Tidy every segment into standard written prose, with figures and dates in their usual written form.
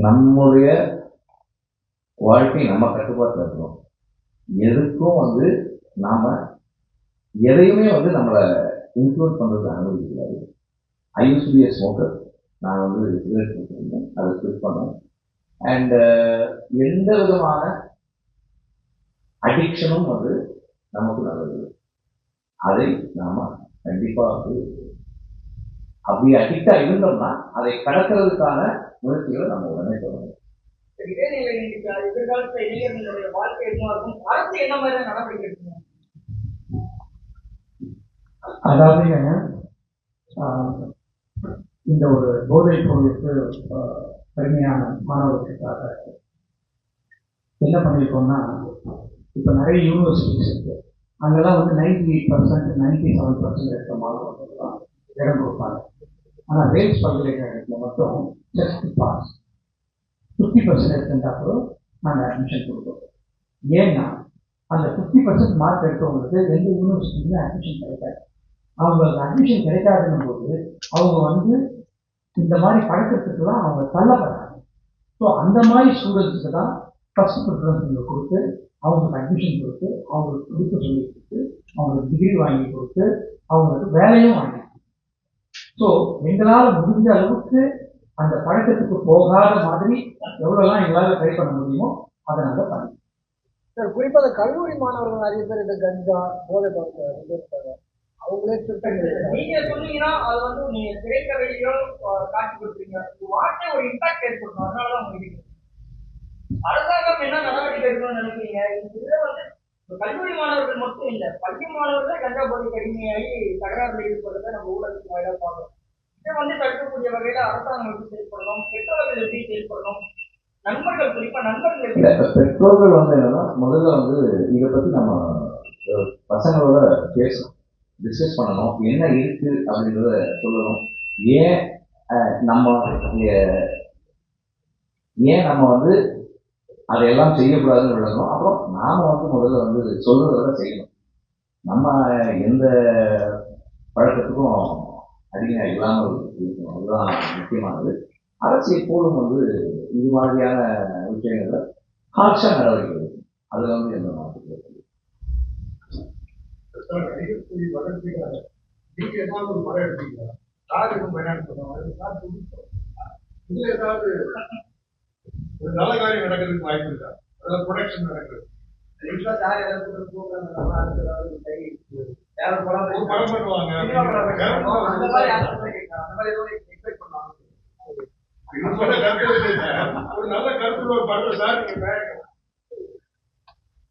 நம்முடைய வாழ்க்கை நம்ம கட்டுப்பாட்டில் இருக்கணும். எதுக்கும் வந்து நாம எதையுமே வந்து நம்மளை இன்ஃப்ளூயன்ஸ் பண்ணுறது அனுமதிக்கூடாது. I use to be a smoker. நான் வந்து சிகரெட் கொடுத்துருந்தேன், அதை ஸ்விட்ச் பண்ணேன். அண்ட் எந்த விதமான அடிக்ஷனும் வந்து நமக்கு நல்லது. அதை நாம கண்டிப்பா வந்து அப்படி அடிக்டா இருந்தோம்னா அதை கடக்கிறதுக்கான முயற்சிகளை நம்ம உடனே சொல்லணும். எதிர்காலத்துல இளைஞர்களுடைய வாழ்க்கை என்ன இருக்கும், அரசு என்ன மாதிரி நடவடிக்கை எடுக்கணும்? அதாவது இந்த ஒரு போதைப் பொருளுக்கு பெருமையான மாணவர்களுக்காக என்ன பண்ணியிருக்கோம்னா, இப்போ நிறைய யூனிவர்சிட்டிஸ் இருக்கு. அங்கெல்லாம் வந்து 98%, 97% இருக்க மாணவர்கள் தான் இடம் கொடுப்பாங்க. ஆனால் வேல்ஸ் பல்கலைக்கழகத்தில் மட்டும் ஜஸ்ட் பாஸ் 50% எடுத்துட்டா கூட நாங்கள் அட்மிஷன் கொடுப்போம். ஏன்னா அந்த 50% மார்க் எடுத்தவங்களுக்கு எந்த யூனிவர்சிட்டியுமே அட்மிஷன் கிடைக்காது. அவங்களுக்கு அட்மிஷன் கிடைக்காதுன்னும் போது அவங்க வந்து இந்த மாதிரி பழக்கத்துக்குலாம் அவங்க தள்ளப்படுறாங்க. ஸோ அந்த மாதிரி ஸ்டூடெண்ட்ஸுக்கு தான் ஃபர்ஸ்ட் ப்ரிஃபரன்ஸ் கொடுத்து அவங்களுக்கு அட்மிஷன் கொடுத்து அவங்களுக்கு கொடுக்க சொல்லி கொடுத்து அவங்களுக்கு டிகிரி வாங்கி கொடுத்து அவங்களுக்கு வேலையும் வாங்கி. ஸோ எங்களால் முடிஞ்ச அளவுக்கு அந்த பழக்கத்துக்கு போகாத மாதிரி எவ்வளோலாம் எங்களால் ட்ரை பண்ண முடியுமோ அதை நாங்கள் பண்ணி. சார், குறிப்பாக கல்லூரி மாணவர்கள் நிறைய பேர் இந்த கஞ்சா போதை இருக்காங்க. அவங்களே நீங்க சொன்னீங்கன்னா அது வந்து நீங்க திரைக்கதையிலோ காட்சி கொடுத்துருங்க, வார்த்தை ஒரு இம்பாக்ட் ஏற்படும். அதனாலதான் உங்களுக்கு அரசாங்கம் என்ன நடவடிக்கை எடுக்கணும்னு நினைக்கிறீங்க? இதுல வந்து கல்லூரி மாணவர்கள் மட்டும் இல்ல, பள்ளி மாணவர்களே கஞ்சா போதைக்கு அடிமையாகி தகராறுல ஈடுபடுறதை நம்ம ஊடகத்துக்கு வாயிலாக பார்க்கணும். இதை வந்து தடுக்கக்கூடிய வகையில அரசாங்கம் எப்படி செயல்படணும், பெற்றோர்கள் எப்படி செயல்படணும், நண்பர்கள் குறிப்பா நண்பர்கள் பெற்றோர்கள் வந்து என்னன்னா முதல்ல வந்து இதை பத்தி நம்ம பசங்களோட பேசணும், டிஸ்கஸ் பண்ணணும், என்ன இருக்கு அப்படின்றத சொல்லணும். ஏன் நம்ம வந்து அதையெல்லாம் செய்யக்கூடாதுன்னு விளக்கணும். அப்புறம் நாம வந்து முதல்ல வந்து சொல்றத செய்யணும். நம்ம எந்த பழக்கத்துக்கும் அடிமையாக இல்லாமல் இருக்கணும், அதுதான் முக்கியமானது. அரசு எப்போதும் வந்து இது மாதிரியான விஷயங்கள்ல ஹார்ஷா நடவடிக்கை எடுக்கும். அதுல வந்து எந்த மாற்றம் ஒரு நல்ல காரியம் நடக்கிறதுக்கு வாய்ப்பு இருக்கா? அதாவது ப்ரொடக்ஷன் நடக்குது. படம் பண்ணுவாங்க, ஒரு நல்ல கருத்து ஒரு படம் சார்.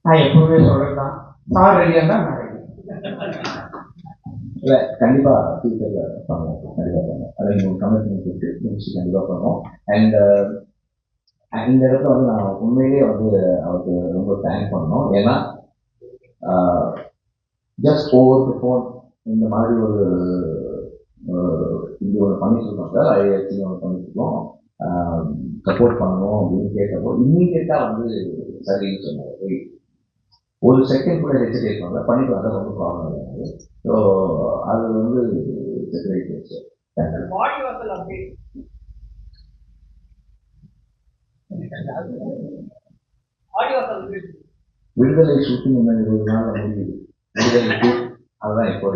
நான் எப்பவுமே சொல்றேன், சார் ரெடியா தான் நான் ரெடி. இல்லை, கண்டிப்பா ஃபியூச்சர்ல பண்ணுவோம், கண்டிப்பா பண்ணுவோம். அதை நீங்கள் கமிட்மெண்ட் கொடுத்து முடிச்சு கண்டிப்பா பண்ணுவோம். அண்ட் இந்த இடத்துல வந்து நான் உண்மையிலேயே வந்து அவருக்கு ரொம்ப தேங்க் பண்ணணும். ஏன்னா ஜஸ்ட் ஓவர் தி ஃபோன் இந்த மாதிரி ஒரு இது ஒன்று பண்ணிட்டு இருக்கோம் சார், ஐஏஎஸ்சி ஒன்று பண்ணிட்டு இருக்கோம், சப்போர்ட் பண்ணணும் அப்படின்னு கேட்டப்போ இம்மீடியட்டாக வந்து சரின்னு சொன்னார். ஒரு செகண்ட் கூட ஹெசிடேட் பண்ணல, பண்ணிட்டு வந்தால் ரொம்ப ப்ராப்ளம் கிடையாது. ஸோ அது வந்து விடுதலை ஷூட்டிங் இன்னும் 20 நாள் முடியுது. விடுதலை அதுதான் இப்போ